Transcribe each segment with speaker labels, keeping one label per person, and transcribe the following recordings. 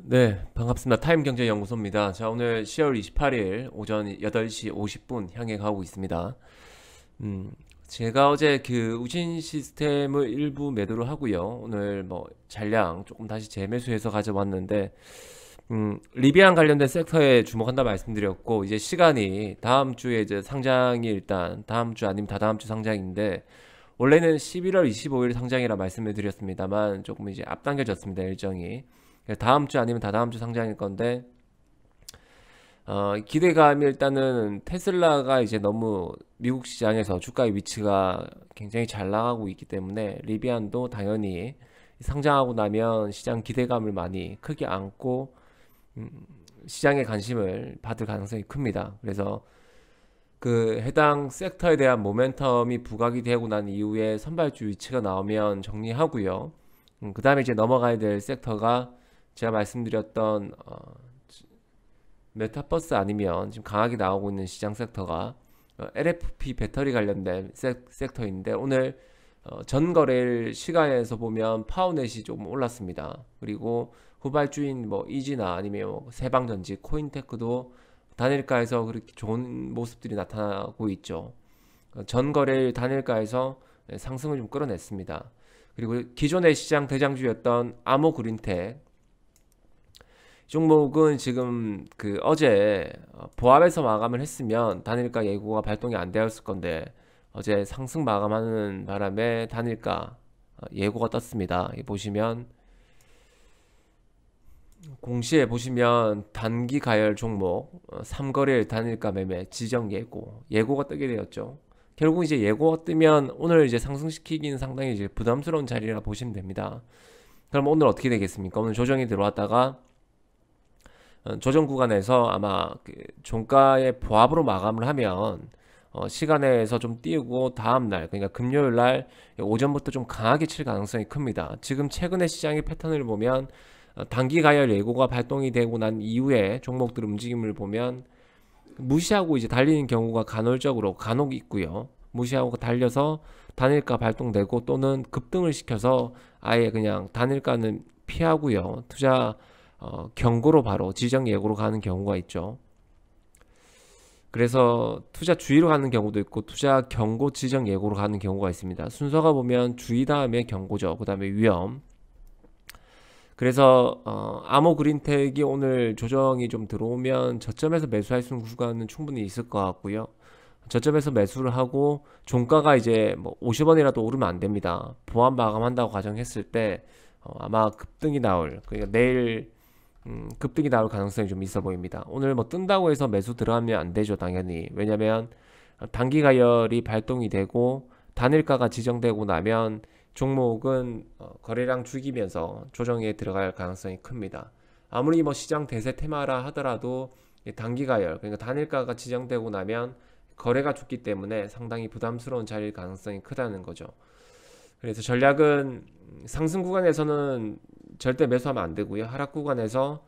Speaker 1: 네, 반갑습니다. 타임경제연구소입니다. 자, 오늘 10월 28일 오전 8시 50분 향해 가고 있습니다. 제가 어제 그 우신 시스템을 일부 매도를 하고요. 오늘 뭐 잔량 조금 다시 재매수해서 가져왔는데, 리비안 관련된 섹터에 주목한다 말씀드렸고, 이제 시간이 다음 주에 이제 상장이 일단 다음 주 아니면 다다음 주 상장인데, 원래는 11월 25일 상장이라 말씀을 드렸습니다만 조금 이제 앞당겨졌습니다, 일정이. 다음 주 아니면 다다음 주 상장일 건데 기대감이 일단은 테슬라가 이제 너무 미국 시장에서 주가의 위치가 굉장히 잘 나가고 있기 때문에 리비안도 당연히 상장하고 나면 시장 기대감을 많이 크게 안고 음, 시장의 관심을 받을 가능성이 큽니다. 그래서 그 해당 섹터에 대한 모멘텀이 부각이 되고 난 이후에 선발주 위치가 나오면 정리하고요. 그 다음에 이제 넘어가야 될 섹터가 제가 말씀드렸던 메타버스 아니면 지금 강하게 나오고 있는 시장 섹터가 LFP 배터리 관련된 섹터인데 오늘 전 거래일 시간에서 보면 파워넷이 조금 올랐습니다. 그리고 후발주인 뭐 이지나 아니면 뭐 세방전지, 코인테크도 단일가에서 그렇게 좋은 모습들이 나타나고 있죠. 전 거래일 단일가에서 상승을 좀 끌어냈습니다. 그리고 기존의 시장 대장주였던 아모그린텍 종목은 지금 그 어제 보합에서 마감을 했으면 단일가 예고가 발동이 안 되었을 건데 어제 상승 마감하는 바람에 단일가 예고가 떴습니다. 보시면 공시에 보시면 단기 가열 종목 3거래일 단일가 매매 지정 예고가 뜨게 되었죠. 결국 이제 예고가 뜨면 오늘 이제 상승시키기는 상당히 이제 부담스러운 자리라 보시면 됩니다. 그럼 오늘 어떻게 되겠습니까? 오늘 조정이 들어왔다가 조정 구간에서 아마 그 종가의 보합으로 마감을 하면 시간에서 좀 띄우고 다음날 그러니까 금요일날 오전부터 좀 강하게 칠 가능성이 큽니다. 지금 최근의 시장의 패턴을 보면 단기 가열 예고가 발동이 되고 난 이후에 종목들 움직임을 보면 무시하고 이제 달리는 경우가 간혹 있고요. 무시하고 달려서 단일가 발동되고 또는 급등을 시켜서 아예 그냥 단일가는 피하고요. 투자 경고로 바로 지정 예고로 가는 경우가 있죠. 그래서 투자 주의로 가는 경우도 있고 투자 경고 지정 예고로 가는 경우가 있습니다. 순서가 보면 주의 다음에 경고죠. 그 다음에 위험. 그래서 아모그린텍이 오늘 조정이 좀 들어오면 저점에서 매수할 수 있는 구간은 충분히 있을 것 같고요. 저점에서 매수를 하고 종가가 이제 뭐 50원이라도 오르면 안 됩니다. 보합 마감한다고 가정했을 때 아마 급등이 나올 그러니까 내일 급등이 나올 가능성이 좀 있어 보입니다. 오늘 뭐 뜬다고 해서 매수 들어가면 안 되죠, 당연히. 왜냐면 단기 가열이 발동이 되고 단일가가 지정되고 나면 종목은 거래량 죽이면서 조정에 들어갈 가능성이 큽니다. 아무리 뭐 시장 대세 테마라 하더라도 단기 가열, 그러니까 단일가가 지정되고 나면 거래가 죽기 때문에 상당히 부담스러운 자리일 가능성이 크다는 거죠. 그래서 전략은 상승 구간에서는 절대 매수하면 안 되고요. 하락 구간에서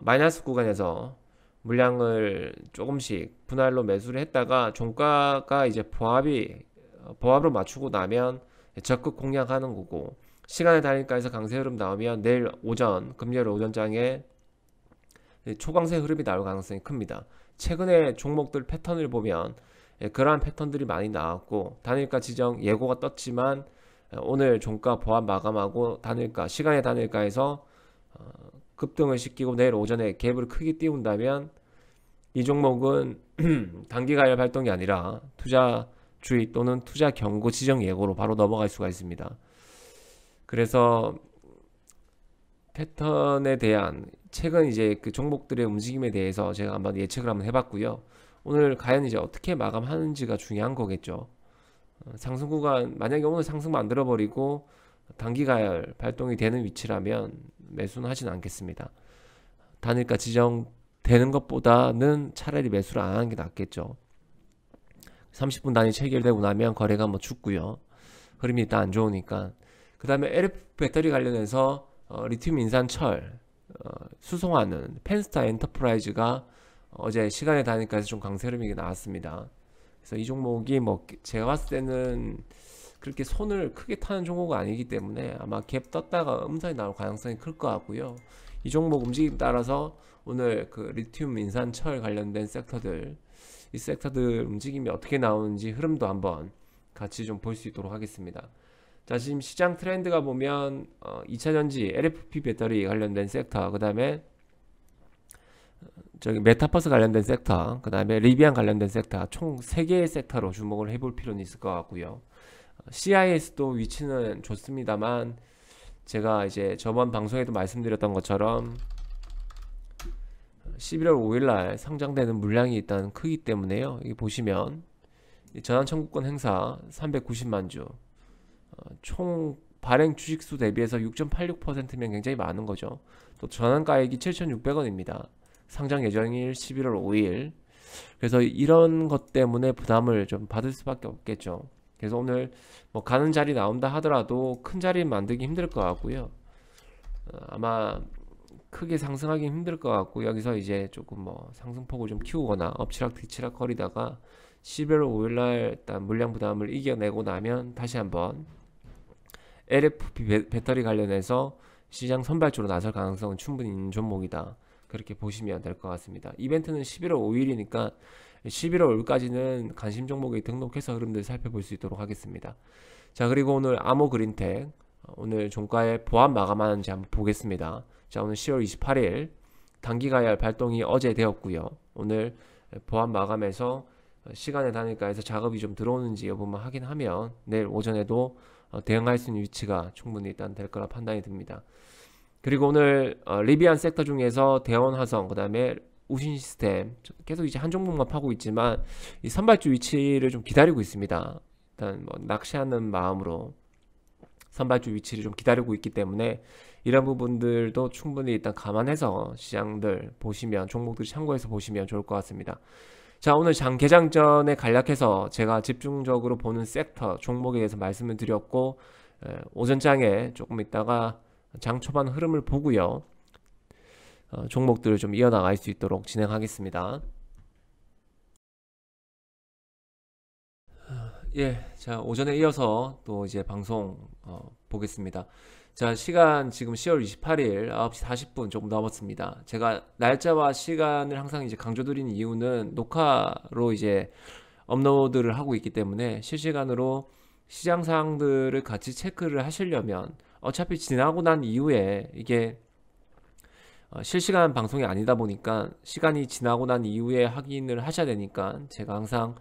Speaker 1: 마이너스 구간에서 물량을 조금씩 분할로 매수를 했다가 종가가 이제 보합으로 맞추고 나면 적극 공략하는 거고 시간의 단일가에서 강세 흐름 나오면 내일 오전 금요일 오전장에 초강세 흐름이 나올 가능성이 큽니다. 최근에 종목들 패턴을 보면 그러한 패턴들이 많이 나왔고 단일가 지정 예고가 떴지만 오늘 종가 보합 마감하고 단일가 시간의 단일가에서 급등을 시키고 내일 오전에 갭을 크게 띄운다면 이 종목은 단기 가열 발동이 아니라 투자 주의 또는 투자 경고 지정 예고로 바로 넘어갈 수가 있습니다. 그래서 패턴에 대한 최근 이제 그 종목들의 움직임에 대해서 제가 한번 예측을 한번 해봤고요. 오늘 과연 이제 어떻게 마감하는지가 중요한 거겠죠. 상승 구간 만약에 오늘 상승 만들어 버리고 단기 가열 발동이 되는 위치라면 매수는 하진 않겠습니다. 단일가 지정되는 것보다는 차라리 매수를 안 하는 게 낫겠죠. 30분 단위 체결되고 나면 거래가 뭐 죽고요. 흐름이 일단 안 좋으니까. 그 다음에 LF 배터리 관련해서 리튬 인산철 수송하는 펜스타 엔터프라이즈가 어제 시간의 단위까지 좀 강세 흐름이 나왔습니다. 그래서 이 종목이 뭐 제가 봤을 때는 그렇게 손을 크게 타는 종목은 아니기 때문에 아마 갭 떴다가 음선이 나올 가능성이 클 것 같고요. 이 종목 움직임 따라서 오늘 그 리튬, 인산, 철 관련된 섹터들, 이 섹터들 움직임이 어떻게 나오는지 흐름도 한번 같이 좀 볼 수 있도록 하겠습니다. 자, 지금 시장 트렌드가 보면 2차전지, LFP 배터리 관련된 섹터, 그 다음에 저기 메타버스 관련된 섹터, 그 다음에 리비안 관련된 섹터, 총 3개의 섹터로 주목을 해볼 필요는 있을 것 같고요. CIS도 위치는 좋습니다만 제가 이제 저번 방송에도 말씀드렸던 것처럼 11월 5일날 상장되는 물량이 일단 크기 때문에요. 여기 보시면 전환 청구권 행사 390만 주, 총 발행 주식수 대비해서 6.86%면 굉장히 많은 거죠. 또 전환가액이 7,600원입니다. 상장 예정일 11월 5일. 그래서 이런 것 때문에 부담을 좀 받을 수밖에 없겠죠. 그래서 오늘 뭐 가는 자리 나온다 하더라도 큰 자리 만들기 힘들 것 같고요. 아마 크게 상승하기 힘들 것 같고, 여기서 이제 조금 뭐 상승폭을 좀 키우거나 엎치락 뒤치락 거리다가 11월 5일날 일단 물량 부담을 이겨내고 나면 다시 한번 LFP 배터리 관련해서 시장 선발주로 나설 가능성은 충분히 있는 종목이다. 그렇게 보시면 될 것 같습니다. 이벤트는 11월 5일이니까 11월 5일까지는 관심 종목에 등록해서 흐름들 살펴볼 수 있도록 하겠습니다. 자, 그리고 오늘 아모그린텍 오늘 종가에 보합 마감하는지 한번 보겠습니다. 자, 오늘 10월 28일 단기가열 발동이 어제 되었고요. 오늘 보합 마감해서 시간의 단일가에서 작업이 좀 들어오는지 여부만 확인하면 내일 오전에도 대응할 수 있는 위치가 충분히 일단 될 거라 판단이 듭니다. 그리고 오늘 리비안 섹터 중에서 대원화성, 그 다음에 우신시스템 계속 이제 한 종목만 파고 있지만 이 선발주 위치를 좀 기다리고 있습니다. 일단 뭐 낚시하는 마음으로 선발주 위치를 좀 기다리고 있기 때문에 이런 부분들도 충분히 일단 감안해서 시장들 보시면, 종목들 참고해서 보시면 좋을 것 같습니다. 자, 오늘 장 개장 전에 간략해서 제가 집중적으로 보는 섹터 종목에 대해서 말씀을 드렸고, 오전장에 조금 있다가 장 초반 흐름을 보고요, 종목들을 좀 이어나갈 수 있도록 진행하겠습니다. 예, 자, 오전에 이어서 또 이제 방송 보겠습니다. 자, 시간 지금 10월 28일 9시 40분 조금 넘었습니다. 제가 날짜와 시간을 항상 이제 강조드리는 이유는 녹화로 이제 업로드를 하고 있기 때문에 실시간으로 시장 사항들을 같이 체크를 하시려면 어차피 지나고 난 이후에 이게 실시간 방송이 아니다 보니까 시간이 지나고 난 이후에 확인을 하셔야 되니까 제가 항상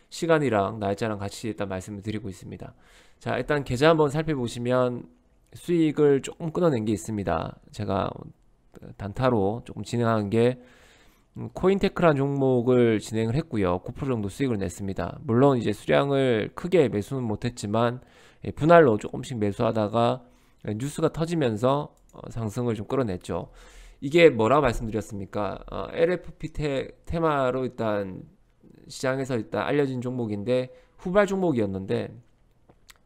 Speaker 1: 시간이랑 날짜랑 같이 일단 말씀을 드리고 있습니다. 자, 일단 계좌 한번 살펴보시면 수익을 조금 끊어낸 게 있습니다. 제가 단타로 조금 진행한 게 코인테크라는 종목을 진행을 했고요. 9% 정도 수익을 냈습니다. 물론 이제 수량을 크게 매수는 못했지만 분할로 조금씩 매수하다가 뉴스가 터지면서 상승을 좀 끌어냈죠. 이게 뭐라고 말씀드렸습니까? LFP 테마로 일단 시장에서 일단 알려진 종목인데 후발 종목이었는데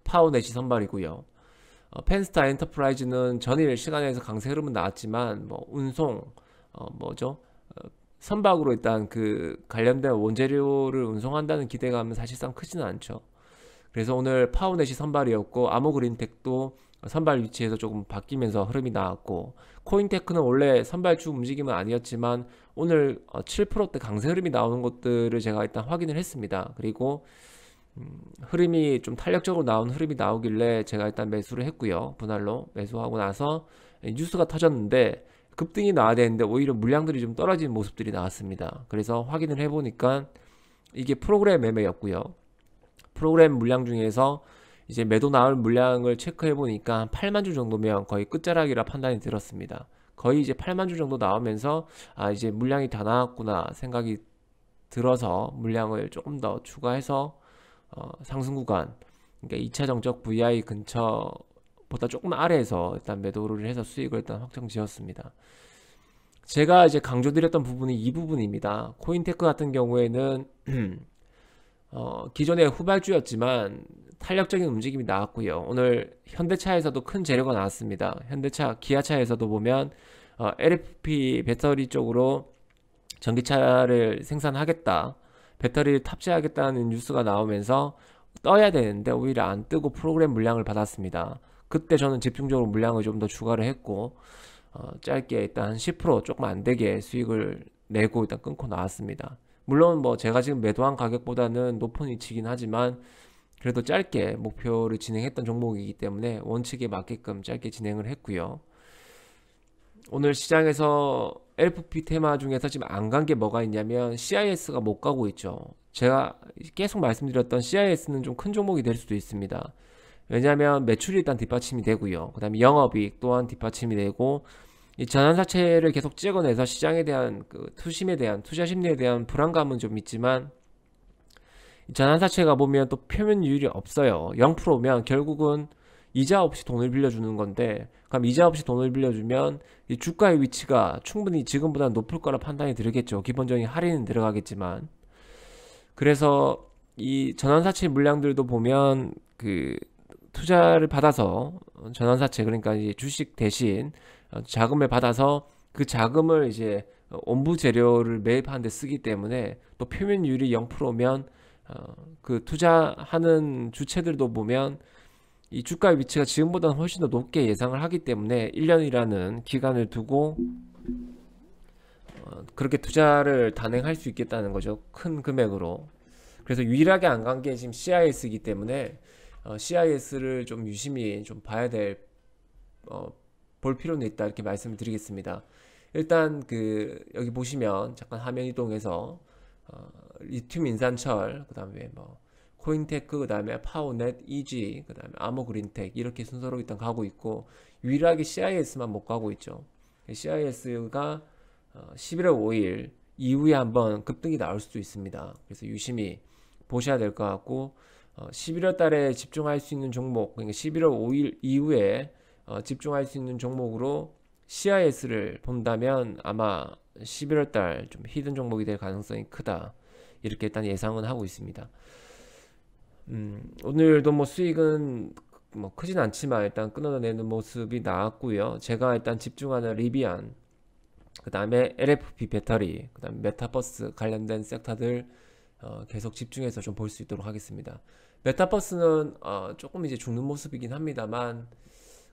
Speaker 1: 파워넷이 선발이고요. 펜스타 엔터프라이즈는 전일 시간에서 강세 흐름은 나왔지만 뭐 운송 선박으로 일단 그 관련된 원재료를 운송한다는 기대감은 사실상 크지는 않죠. 그래서 오늘 파워넷이 선발이었고 아모그린텍도 선발 위치에서 조금 바뀌면서 흐름이 나왔고, 코인테크는 원래 선발주 움직임은 아니었지만 오늘 7%대 강세 흐름이 나오는 것들을 제가 일단 확인을 했습니다. 그리고 흐름이 좀 탄력적으로 나온 흐름이 나오길래 제가 일단 매수를 했고요. 분할로 매수하고 나서 뉴스가 터졌는데 급등이 나와야 되는데 오히려 물량들이 좀 떨어지는 모습들이 나왔습니다. 그래서 확인을 해보니까 이게 프로그램 매매였고요. 프로그램 물량 중에서 이제 매도 나올 물량을 체크해 보니까 8만 주 정도면 거의 끝자락이라 판단이 들었습니다. 거의 이제 8만 주 정도 나오면서 이제 물량이 다 나왔구나 생각이 들어서 물량을 조금 더 추가해서 상승 구간, 그러니까 2차 정적 VI 근처보다 조금 아래에서 일단 매도를 해서 수익을 일단 확정 지었습니다. 제가 이제 강조드렸던 부분이 이 부분입니다. 코인테크 같은 경우에는 기존의 후발주였지만 탄력적인 움직임이 나왔고요. 오늘 현대차에서도 큰 재료가 나왔습니다. 현대차, 기아차에서도 보면 LFP 배터리 쪽으로 전기차를 생산하겠다, 배터리를 탑재하겠다는 뉴스가 나오면서 떠야 되는데 오히려 안 뜨고 프로그램 물량을 받았습니다. 그때 저는 집중적으로 물량을 좀 더 추가를 했고 짧게 일단 10% 조금 안 되게 수익을 내고 일단 끊고 나왔습니다. 물론 뭐 제가 지금 매도한 가격보다는 높은 위치긴 하지만 그래도 짧게 목표를 진행했던 종목이기 때문에 원칙에 맞게끔 짧게 진행을 했고요. 오늘 시장에서 LFP 테마 중에서 지금 안 간 게 뭐가 있냐면 CIS가 못 가고 있죠. 제가 계속 말씀드렸던 CIS는 좀 큰 종목이 될 수도 있습니다. 왜냐하면 매출이 일단 뒷받침이 되고요. 그 다음에 영업이익 또한 뒷받침이 되고 이 전환사채를 계속 찍어내서 시장에 대한 그 투심에 대한 투자 심리에 대한 불안감은 좀 있지만 전환사채가 보면 또 표면율이 없어요. 0%면 결국은 이자 없이 돈을 빌려주는 건데 그럼 이자 없이 돈을 빌려주면 이 주가의 위치가 충분히 지금보다 높을 거라 판단이 들겠죠. 기본적인 할인은 들어가겠지만 그래서 이 전환사채 물량들도 보면 그 투자를 받아서 전환사채 그러니까 이제 주식 대신 자금을 받아서 그 자금을 이제 원부 재료를 매입하는 데 쓰기 때문에 또 표면율이 0%면 그 투자하는 주체들도 보면 이 주가의 위치가 지금보다는 훨씬 더 높게 예상을 하기 때문에 1년이라는 기간을 두고 그렇게 투자를 단행할 수 있겠다는 거죠. 큰 금액으로. 그래서 유일하게 안 간 게 지금 CIS이기 때문에 CIS를 좀 유심히 좀 봐야 될 볼 필요는 있다 이렇게 말씀을 드리겠습니다. 일단 그 여기 보시면 잠깐 화면 이동해서 리튬 인산철 그다음에 뭐 코인테크 그다음에 파워넷 EG 그다음에 아모그린텍 이렇게 순서로 일단 가고 있고 유일하게 CIS만 못 가고 있죠. CIS가 11월 5일 이후에 한번 급등이 나올 수도 있습니다. 그래서 유심히 보셔야 될 것 같고 11월 달에 집중할 수 있는 종목 그러니까 11월 5일 이후에 집중할 수 있는 종목으로 CIS를 본다면 아마 11월 달 좀 히든 종목이 될 가능성이 크다 이렇게 일단 예상은 하고 있습니다. 오늘도 뭐 수익은 뭐 크진 않지만 일단 끊어내는 모습이 나왔고요. 제가 일단 집중하는 리비안 그 다음에 LFP 배터리 그 다음에 메타버스 관련된 섹터들 계속 집중해서 좀 볼 수 있도록 하겠습니다. 메타버스는 조금 이제 죽는 모습이긴 합니다만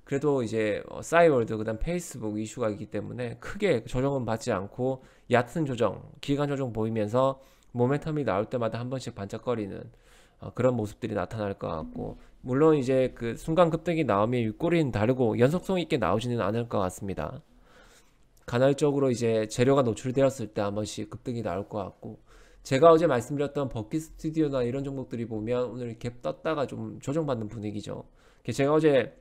Speaker 1: 그래도 이제 싸이월드 그다음 페이스북 이슈가 있기 때문에 크게 조정은 받지 않고 얕은 조정, 기간 조정 보이면서 모멘텀이 나올 때마다 한 번씩 반짝거리는 그런 모습들이 나타날 것 같고 물론 이제 그 순간 급등이 나오면 윗꼬리는 다르고 연속성 있게 나오지는 않을 것 같습니다. 간헐적으로 이제 재료가 노출되었을 때 한 번씩 급등이 나올 것 같고 제가 어제 말씀드렸던 버킷 스튜디오나 이런 종목들이 보면 오늘 갭 떴다가 좀 조정받는 분위기죠. 제가 어제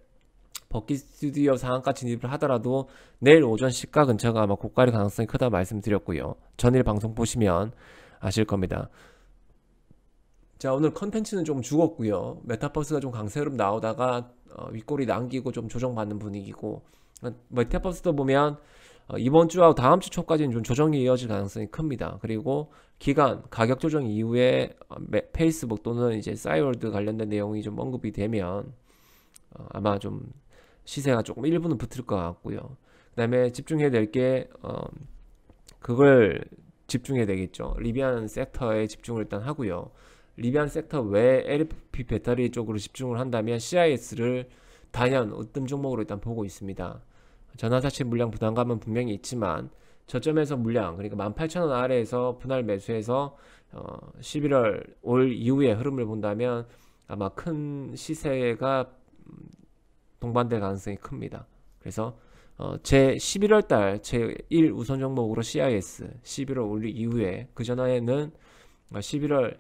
Speaker 1: 버킷 스튜디오 상한가 진입을 하더라도 내일 오전 시가 근처가 아마 고가일 가능성이 크다 말씀드렸고요. 전일 방송 보시면 아실 겁니다. 자 오늘 컨텐츠는 좀 죽었고요. 메타버스가 좀 강세로 나오다가 윗꼬리 남기고 좀 조정받는 분위기고 메타버스도 보면 이번 주하고 다음 주 초까지는 좀 조정이 이어질 가능성이 큽니다. 그리고 기간 가격 조정 이후에 페이스북 또는 이제 싸이월드 관련된 내용이 좀 언급이 되면 아마 좀 시세가 조금 일부는 붙을 것 같고요. 그 다음에 집중해야 될 게 그걸 집중해야 되겠죠. 리비안 섹터에 집중을 일단 하고요. 리비안 섹터 외에 LFP 배터리 쪽으로 집중을 한다면 CIS를 단연 으뜸 종목으로 일단 보고 있습니다. 전환사채 물량 부담감은 분명히 있지만 저점에서 물량 그러니까 18,000원 아래에서 분할 매수해서 11월 올 이후의 흐름을 본다면 아마 큰 시세가 동반될 가능성이 큽니다. 그래서 제 11월 달 제 1 우선 종목으로 CIS 11월 올 이후에 그 전에는 11월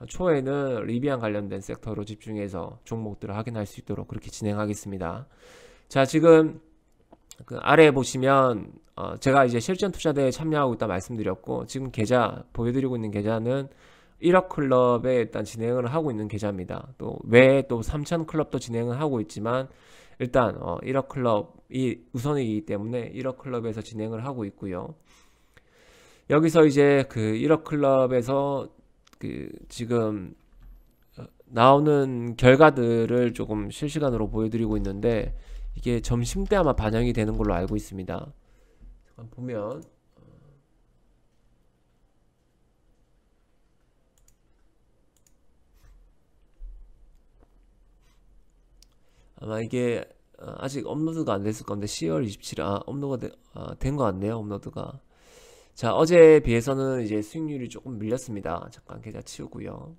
Speaker 1: 초에는 리비안 관련된 섹터로 집중해서 종목들을 확인할 수 있도록 그렇게 진행하겠습니다. 자 지금 그 아래에 보시면 제가 이제 실전 투자대에 참여하고 있다 말씀드렸고 지금 계좌 보여드리고 있는 계좌는 1억 클럽에 일단 진행을 하고 있는 계좌입니다. 또 외에 또 3천 클럽도 진행을 하고 있지만 일단 1억 클럽이 우선이기 때문에 1억 클럽에서 진행을 하고 있고요. 여기서 이제 그 1억 클럽에서 그 지금 나오는 결과들을 조금 실시간으로 보여드리고 있는데 이게 점심때 아마 반영이 되는 걸로 알고 있습니다. 잠깐 보면 아마 이게 아직 업로드가 안 됐을 건데 10월 27일 업로드가 된 것 같네요. 업로드가. 자, 어제에 비해서는 이제 수익률이 조금 밀렸습니다. 잠깐 계좌 치우고요.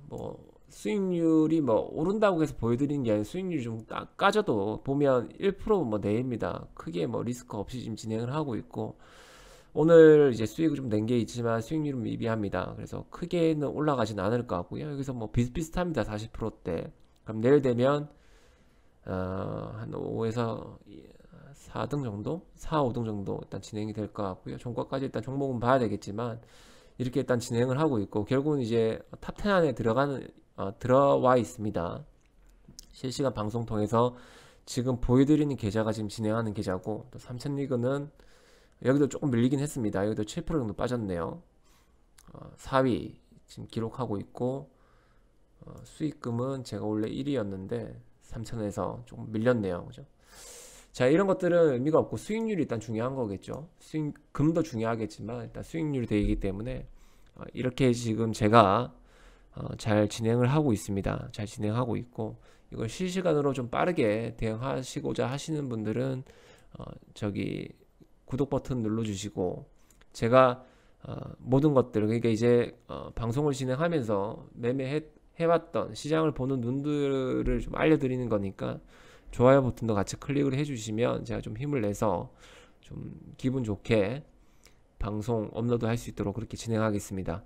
Speaker 1: 뭐 수익률이 뭐 오른다고 해서 보여드리는 게 아니라 수익률이 좀 까져도 보면 1%뭐 내입니다. 크게 뭐 리스크 없이 지금 진행을 하고 있고, 오늘 이제 수익을 좀 낸 게 있지만 수익률은 미비합니다. 그래서 크게는 올라가진 않을 것 같고요. 여기서 뭐 비슷비슷합니다. 40%대. 그럼 내일 되면 한 5에서 4등 정도? 4, 5등 정도 일단 진행이 될 것 같고요. 종가까지 일단 종목은 봐야 되겠지만 이렇게 일단 진행을 하고 있고, 결국은 이제 탑10 안에 들어와 있습니다. 실시간 방송 통해서 지금 보여드리는 계좌가 지금 진행하는 계좌고, 또 삼천리그는 여기도 조금 밀리긴 했습니다. 여기도 7% 정도 빠졌네요. 4위 지금 기록하고 있고, 수익금은 제가 원래 1위였는데 3천에서 조금 밀렸네요. 그죠? 자, 이런 것들은 의미가 없고 수익률이 일단 중요한 거겠죠. 수익금도 중요하겠지만 일단 수익률이 되기 때문에 이렇게 지금 제가 잘 진행을 하고 있습니다. 잘 진행하고 있고, 이걸 실시간으로 좀 빠르게 대응하시고자 하시는 분들은 저기 구독 버튼 눌러주시고, 제가 모든 것들, 그러니까 이제 방송을 진행하면서 매매해왔던 시장을 보는 눈들을 좀 알려드리는 거니까 좋아요 버튼도 같이 클릭을 해주시면 제가 좀 힘을 내서 좀 기분 좋게 방송 업로드 할 수 있도록 그렇게 진행하겠습니다.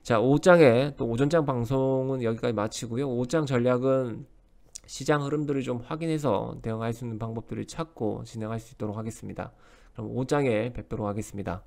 Speaker 1: 자, 오후장에 또 오전장 방송은 여기까지 마치고요. 오후장 전략은 시장 흐름들을 좀 확인해서 대응할 수 있는 방법들을 찾고 진행할 수 있도록 하겠습니다. 그럼 오후장에 뵙도록 하겠습니다.